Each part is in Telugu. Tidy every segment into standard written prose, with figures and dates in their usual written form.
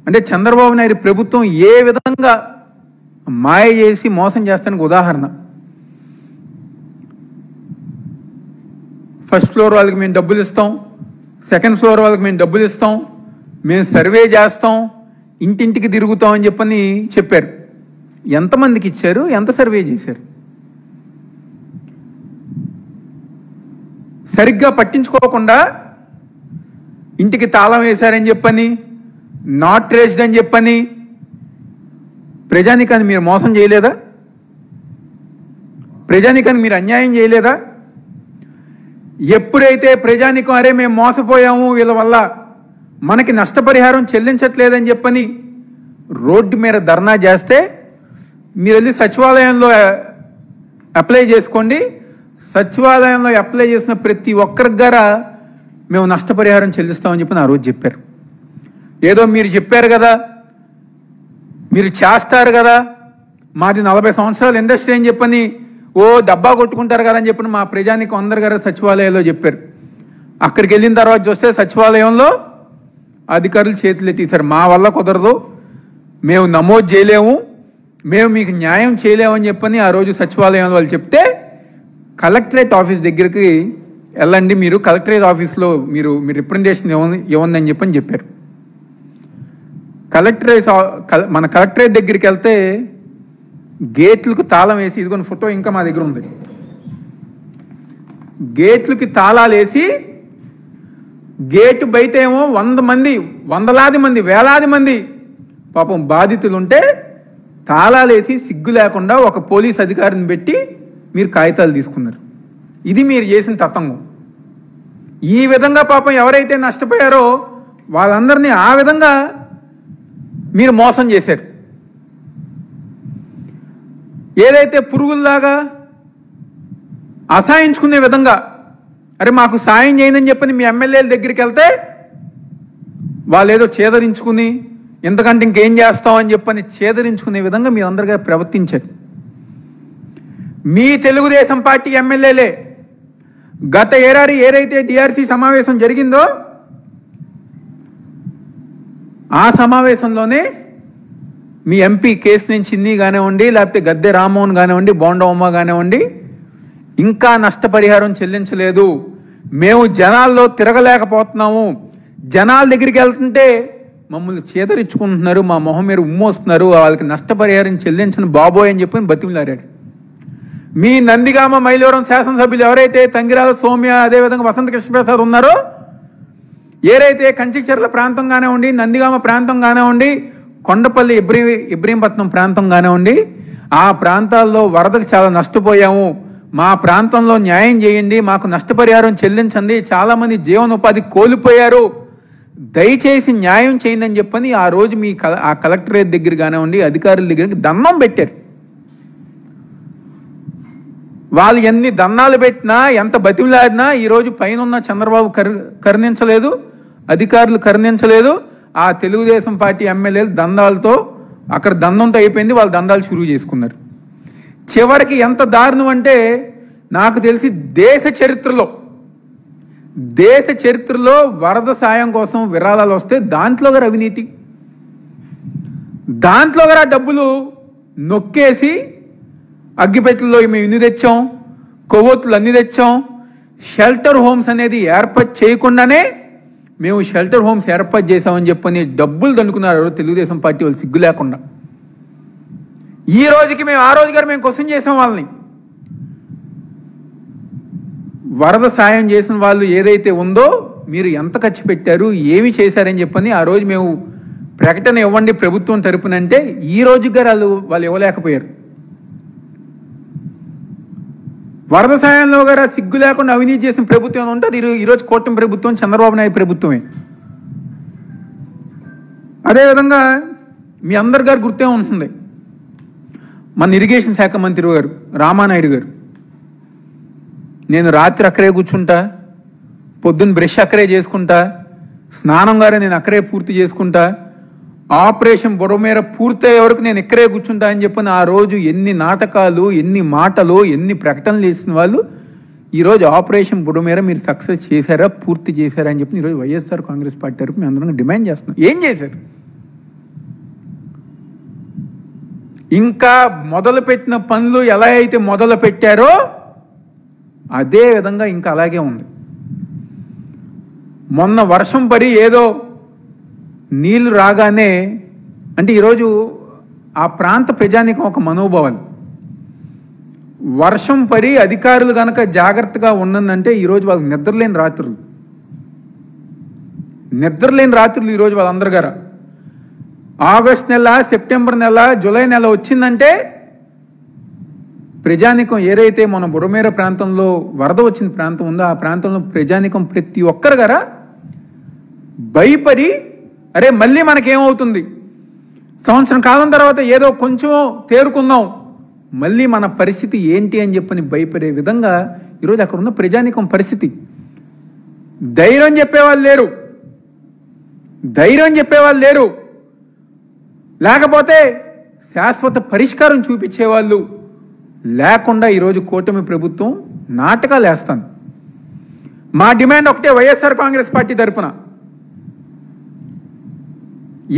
అంటే చంద్రబాబు నాయుడు ప్రభుత్వం ఏ విధంగా మాయ చేసి మోసం చేస్తానికి ఉదాహరణ. ఫస్ట్ ఫ్లోర్ వాళ్ళకి మేము డబ్బులు ఇస్తాం, సెకండ్ ఫ్లోర్ వాళ్ళకి మేము డబ్బులు ఇస్తాం, మేము సర్వే చేస్తాం, ఇంటింటికి తిరుగుతాం అని చెప్పని చెప్పారు. ఎంతమందికి ఇచ్చారు, ఎంత సర్వే చేశారు? సరిగ్గా పట్టించుకోకుండా ఇంటికి తాళం వేశారని చెప్పని, నాట్ ట్రేస్డ్ అని చెప్పని ప్రజానికాన్ని మీరు మోసం చేయలేదా? ప్రజానికాన్ని మీరు అన్యాయం చేయలేదా? ఎప్పుడైతే ప్రజానికం అరే మేము మోసపోయాము, వీళ్ళ వల్ల మనకి నష్టపరిహారం చెల్లించట్లేదని చెప్పని రోడ్డు మీద ధర్నా చేస్తే మీరు వెళ్ళి సచివాలయంలో అప్లై చేసుకోండి, సచివాలయంలో అప్లై చేసిన ప్రతి ఒక్కరికి గారా మేము నష్టపరిహారం చెల్లిస్తామని చెప్పి ఆ రోజు చెప్పారు. ఏదో మీరు చెప్పారు కదా, మీరు చేస్తారు కదా, మాది 40 సంవత్సరాల ఇండస్ట్రీ అని చెప్పని ఓ డబ్బా కొట్టుకుంటారు కదా అని చెప్పని మా ప్రజానికి అందరు గారు సచివాలయంలో చెప్పారు. అక్కడికి వెళ్ళిన తర్వాత చూస్తే సచివాలయంలో అధికారులు చేతులు ఎత్తేసారు. మా వల్ల కుదరదు, మేము నమోదు చేయలేము, మేము మీకు న్యాయం చేయలేము అని చెప్పని ఆ రోజు సచివాలయం వాళ్ళు చెప్తే కలెక్టరేట్ ఆఫీస్ దగ్గరికి వెళ్ళండి, మీరు కలెక్టరేట్ ఆఫీస్లో మీరు రిప్రజెంటేషన్ ఇవ్వండి చెప్పని చెప్పారు. మన కలెక్టరేట్ దగ్గరికి వెళ్తే గేట్లకు తాళం వేసి, ఇదిగోని ఫోటో ఇంకా మా దగ్గర ఉంది, గేట్లకి తాళాలు వేసి గేటు బయట ఏమో 100 మంది, వందలాది మంది, వేలాది మంది పాపం బాధితులు ఉంటే తాళాలు వేసి సిగ్గు లేకుండా ఒక పోలీస్ అధికారిని పెట్టి మీరు కాగితాలు తీసుకున్నారు. ఇది మీరు చేసిన తతంగం. ఈ విధంగా పాపం ఎవరైతే నష్టపోయారో వాళ్ళందరినీ ఆ విధంగా మీరు మోసం చేశారు. ఏదైతే పురుగుల్లాగా అసహాయించుకునే విధంగా అరే మాకు సాయం చేయనని చెప్పని మీ ఎమ్మెల్యేల దగ్గరికి వెళ్తే వాళ్ళు ఏదో చేదరించుకుని ఎంతకంటే ఇంకేం చేస్తామని చెప్పని చేదరించుకునే విధంగా మీరు అందరిగా ప్రవర్తించారు. మీ తెలుగుదేశం పార్టీ ఎమ్మెల్యేలే గత ఏదైతే డిఆర్సీ సమావేశం జరిగిందో ఆ సమావేశంలోనే మీ ఎంపీ కేసినేని చిన్ని కానివ్వండి, లేకపోతే గద్దె రామ్మోహన్ కానివ్వండి, బోండమ్మ కానివ్వండి, ఇంకా నష్టపరిహారం చెల్లించలేదు, మేము జనాల్లో తిరగలేకపోతున్నాము, జనాల దగ్గరికి వెళ్తుంటే మమ్మల్ని చేదరించుకుంటున్నారు, మా మొహం మీద ఉమ్మోస్తున్నారు, వాళ్ళకి నష్టపరిహారం చెల్లించని బాబోయ్ అని చెప్పి బతిమలాడాడు. మీ నందిగామ మైలవరం శాసనసభ్యులు ఎవరైతే తంగిరాల సౌమ్య, అదేవిధంగా వసంత కృష్ణప్రసాద్ ఉన్నారో, ఏదైతే కంచిచర్ల ప్రాంతం కానివ్వండి, నందిగామ ప్రాంతం కానివ్వండి, కొండపల్లి ఇబ్రహీంపట్నం ప్రాంతం కానివ్వండి, ఆ ప్రాంతాల్లో వరదకు చాలా నష్టపోయాము, మా ప్రాంతంలో న్యాయం చేయండి, మాకు నష్టపరిహారం చెల్లించండి, చాలామంది జీవనోపాధి కోల్పోయారు, దయచేసి న్యాయం చేయండి అని చెప్పని ఆ రోజు మీ ఆ కలెక్టరేట్ దగ్గర కానివ్వండి, అధికారుల దగ్గరికి దండం పెట్టారు. వాళ్ళు ఎన్ని దండాలు పెట్టినా, ఎంత బతిమలాడినా ఈరోజు పైన ఉన్న చంద్రబాబు కరుణించలేదు, అధికారులు కరుణించలేదు. ఆ తెలుగుదేశం పార్టీ ఎమ్మెల్యేలు దండాలతో అక్కడ దండంతో అయిపోయింది, వాళ్ళు దండాలు షురూ చేసుకున్నారు. చివరికి ఎంత దారుణం అంటే నాకు తెలిసి దేశ చరిత్రలో వరద సాయం కోసం విరాళాలు వస్తే దాంట్లో గారు అవినీతి, దాంట్లో గారు డబ్బులు నొక్కేసి అగ్గిపెట్టెల్లో మేము ఇన్ని తెచ్చాం, కొవ్వొత్తులు అన్ని తెచ్చాం, షెల్టర్ హోమ్స్ అనేది ఏర్పాటు చేయకుండానే మేము షెల్టర్ హోమ్స్ ఏర్పాటు చేసామని చెప్పని డబ్బులు దండుకున్నారు తెలుగుదేశం పార్టీ వాళ్ళు సిగ్గు లేకుండా. ఈ రోజుకి మేము ఆ రోజు గారు మేము క్వశ్చన్ చేసాం వాళ్ళని. వరద సాయం చేసిన వాళ్ళు ఏదైతే ఉందో మీరు ఎంత ఖర్చు పెట్టారు, ఏమి చేశారని చెప్పని ఆ రోజు మేము ప్రకటన ఇవ్వండి ప్రభుత్వం తరపునంటే ఈ రోజు గారు వాళ్ళు ఇవ్వలేకపోయారు. వరద సాయంలో గారు సిగ్గు లేకుండా అవినీతి చేసిన ప్రభుత్వం ఉంటుంది ఈరోజు కూటమి ప్రభుత్వం, చంద్రబాబు నాయుడు ప్రభుత్వమే. అదేవిధంగా మీ అందరి గారు గుర్తే ఉంటుంది, మన ఇరిగేషన్ శాఖ మంత్రి గారు రామానాయుడు గారు, నేను రాత్రి అక్కడే కూర్చుంటా, పొద్దున్న బ్రష్ అక్కడే చేసుకుంటా, స్నానం గారే నేను అక్కడే పూర్తి చేసుకుంటా, ఆపరేషన్ బుర్రమేర పూర్తయ్యే వరకు నేను ఇక్కడే కూర్చుంటా అని చెప్పని ఆ రోజు ఎన్ని నాటకాలు, ఎన్ని మాటలు, ఎన్ని ప్రకటనలు చేసిన వాళ్ళు ఈరోజు ఆపరేషన్ బుర్రమేర మీరు సక్సెస్ చేశారా, పూర్తి చేశారా అని చెప్పి ఈరోజు వైఎస్ఆర్ కాంగ్రెస్ పార్టీ తరపు మేము అందరం డిమాండ్ చేస్తున్నాం. ఏం చేశారు? ఇంకా మొదలుపెట్టిన పనులు ఎలా అయితే మొదలు పెట్టారో అదే విధంగా ఇంకా అలాగే ఉంది. మొన్న వర్షం పడి ఏదో నీళ్లు రాగానే అంటే ఈరోజు ఆ ప్రాంత ప్రజానికం ఒక మనోభావాలు, వర్షం పడి అధికారులు కనుక జాగ్రత్తగా ఉన్నదంటే ఈరోజు వాళ్ళకి నిద్రలేని రాత్రులు ఈరోజు వాళ్ళందరి గారు ఆగస్ట్ నెల, సెప్టెంబర్ నెల, జూలై నెల వచ్చిందంటే ప్రజానికం ఏదైతే మన బుడమేర ప్రాంతంలో వరద వచ్చిన ప్రాంతం ఉందో ఆ ప్రాంతంలో ప్రజానికం ప్రతి ఒక్కరు గారా భయపడి అరే మళ్ళీ మనకేమవుతుంది, సంవత్సరం కాలం తర్వాత ఏదో కొంచెం తేరుకుందాం, మళ్ళీ మన పరిస్థితి ఏంటి అని చెప్పని భయపడే విధంగా ఈరోజు అక్కడ ఉన్న ప్రజానికం పరిస్థితి. ధైర్యం చెప్పేవాళ్ళు లేరు, లేకపోతే శాశ్వత పరిష్కారం చూపించేవాళ్ళు లేకుండా ఈరోజు కూటమి ప్రభుత్వం నాటకాలు వేస్తాను. మా డిమాండ్ ఒకటే, వైఎస్ఆర్ కాంగ్రెస్ పార్టీ తరఫున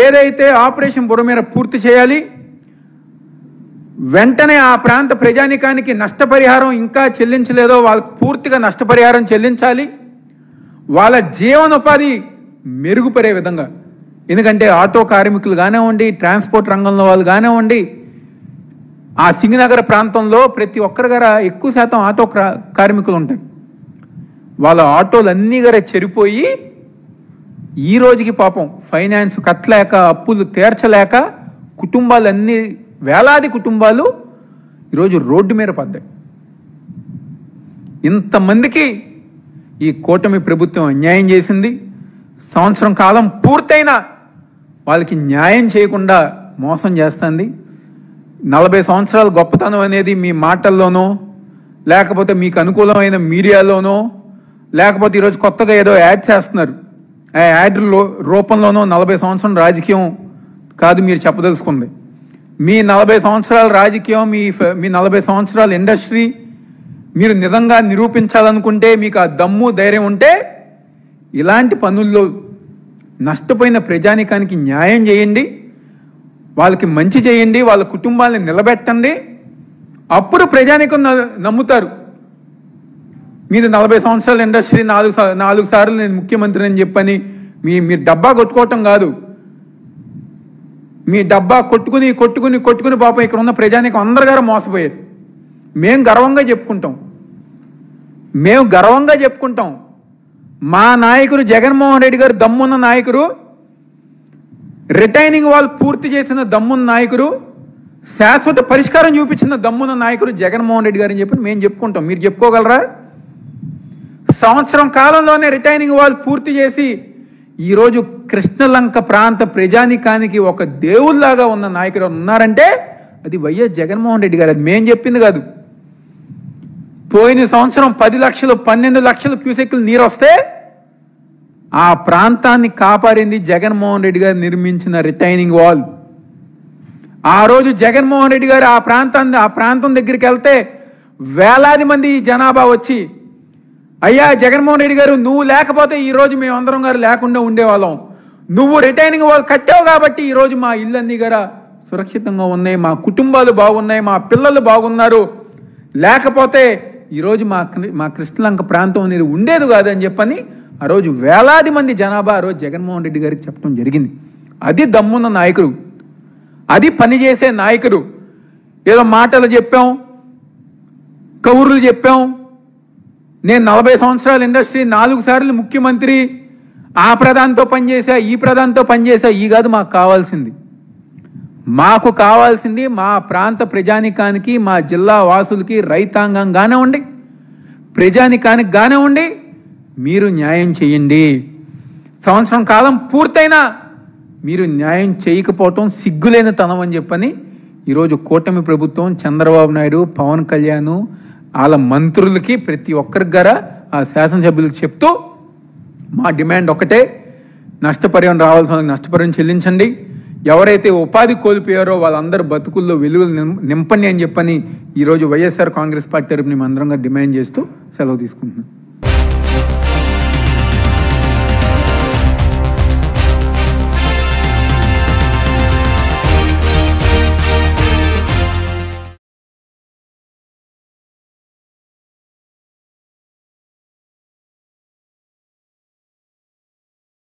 ఏదైతే ఆపరేషన్ బుడమేర పూర్తి చేయాలి, వెంటనే ఆ ప్రాంత ప్రజానికానికి నష్టపరిహారం ఇంకా చెల్లించలేదో వాళ్ళకు పూర్తిగా నష్టపరిహారం చెల్లించాలి, వాళ్ళ జీవనోపాధి మెరుగుపడే విధంగా. ఎందుకంటే ఆటో కార్మికులు కానివ్వండి, ట్రాన్స్పోర్ట్ రంగంలో వాళ్ళు కానివ్వండి, ఆ సింగనగర్ ప్రాంతంలో ప్రతి ఒక్కరి గారా ఎక్కువ శాతం ఆటో కార్మికులు ఉంటాయి. వాళ్ళ ఆటోలు అన్నీ గారా చెరిపోయి ఈ రోజుకి పాపం ఫైనాన్స్ కట్టలేక, అప్పులు తీర్చలేక కుటుంబాలన్నీ, వేలాది కుటుంబాలు ఈరోజు రోడ్డు మీద పడ్డాయి. ఇంతమందికి ఈ కూటమి ప్రభుత్వం అన్యాయం చేసింది. సంవత్సరం కాలం పూర్తయినా వాళ్ళకి న్యాయం చేయకుండా మోసం చేస్తుంది. 40 సంవత్సరాల గొప్పతనం అనేది మీ మాటల్లోనో, లేకపోతే మీకు అనుకూలమైన మీడియాలోనో, లేకపోతే ఈరోజు కొత్తగా ఏదో యాడ్ చేస్తున్నారు, ఆ యాడ్ రూపంలోనో 40 సంవత్సరం రాజకీయం కాదు మీరు చెప్పదలుచుకుంది. మీ 40 సంవత్సరాల రాజకీయం, మీ 40 సంవత్సరాల ఇండస్ట్రీ మీరు నిజంగా నిరూపించాలనుకుంటే, మీకు ఆ దమ్ము ధైర్యం ఉంటే ఇలాంటి పనుల్లో నష్టపోయిన ప్రజానికానికి న్యాయం చేయండి, వాళ్ళకి మంచి చేయండి, వాళ్ళ కుటుంబాలని నిలబెట్టండి. అప్పుడు ప్రజానికం నమ్ముతారు. మీది 40 సంవత్సరాల ఇండస్ట్రీ, 4 సార్లు నేను ముఖ్యమంత్రి అని చెప్పని మీరు డబ్బా కొట్టుకోవటం కాదు. మీ డబ్బా కొట్టుకుని పాపం ఇక్కడ ఉన్న ప్రజానికం అందరు గారు మోసపోయారు. మేము గర్వంగా చెప్పుకుంటాం. మా నాయకుడు జగన్మోహన్ రెడ్డి గారు దమ్మున్న నాయకుడు, రిటైనింగ్ వాల్ పూర్తి చేసిన దమ్మున్న నాయకుడు, శాశ్వత పరిష్కారం చూపించిన దమ్మున్న నాయకుడు జగన్మోహన్ రెడ్డి గారు అని చెప్పి మేము చెప్పుకుంటాం. మీరు చెప్పుకోగలరా? సంవత్సరం కాలంలోనే రిటైనింగ్ వాల్ పూర్తి చేసి ఈరోజు కృష్ణలంక ప్రాంత ప్రజానికానికి ఒక దేవుళ్లాగా ఉన్న నాయకుడు ఉన్నారంటే అది వైఎస్ జగన్మోహన్ రెడ్డి గారు. అది మేం చెప్పింది కాదు. పోయిన సంవత్సరం 10 లక్షలు 12 లక్షల క్యూసెక్కులు నీరు వస్తే ఆ ప్రాంతాన్ని కాపాడింది జగన్మోహన్ రెడ్డి గారు నిర్మించిన రిటైనింగ్ వాల్. ఆ రోజు జగన్మోహన్ రెడ్డి గారు ఆ ప్రాంతం దగ్గరికి వెళ్తే వేలాది మంది జనాభా వచ్చి, అయ్యా జగన్మోహన్ రెడ్డి గారు నువ్వు లేకపోతే ఈరోజు మేమందరం గారు లేకుండా ఉండేవాళ్ళం, నువ్వు రిటైనింగ్ వాల్ కట్టావు కాబట్టి ఈరోజు మా ఇళ్ళన్నీ గారా సురక్షితంగా ఉన్నాయి, మా కుటుంబాలు బాగున్నాయి, మా పిల్లలు బాగున్నారు, లేకపోతే ఈరోజు మా కృష్ణలంక ప్రాంతం అనేది ఉండేది కాదని చెప్పని ఆ రోజు వేలాది మంది జనాభా ఆ రోజు జగన్మోహన్ రెడ్డి గారికి చెప్పడం జరిగింది. అది దమ్మున్న నాయకుడు, అది పనిచేసే నాయకుడు. ఏదో మాటలు చెప్పాం, కౌరులు చెప్పాం, నేను 40 సంవత్సరాల ఇండస్ట్రీ, 4 సార్లు ముఖ్యమంత్రి, ఆ ప్రధానితో పనిచేసా, ఈ ప్రధానితో పనిచేసా, ఈ కాదు మాకు కావాల్సింది. మాకు కావాల్సింది మా ప్రాంత ప్రజానికానికి, మా జిల్లా వాసులకి, రైతాంగం కానివ్వండి, ప్రజానికానికి కానివ్వండి, మీరు న్యాయం చేయండి. సంవత్సరం కాలం పూర్తయినా మీరు న్యాయం చేయకపోవటం సిగ్గులేని తనం అని చెప్పని ఈరోజు కూటమి ప్రభుత్వం, చంద్రబాబు నాయుడు, పవన్ కళ్యాణ్, వాళ్ళ మంత్రులకి, ప్రతి ఒక్కరికి గారా ఆ శాసనసభ్యులకు చెప్తూ మా డిమాండ్ ఒకటే, నష్టపరిహారం రావాల్సిన నష్టపరిహారం చెల్లించండి. ఎవరైతే ఉపాధి కోల్పోయారో వాళ్ళందరూ బతుకుల్లో వెలుగులు నింపండి అని చెప్పని ఈరోజు వైఎస్ఆర్ కాంగ్రెస్ పార్టీ తరపున మేమందరంగా డిమాండ్ చేస్తూ సెలవు తీసుకుంటున్నాం.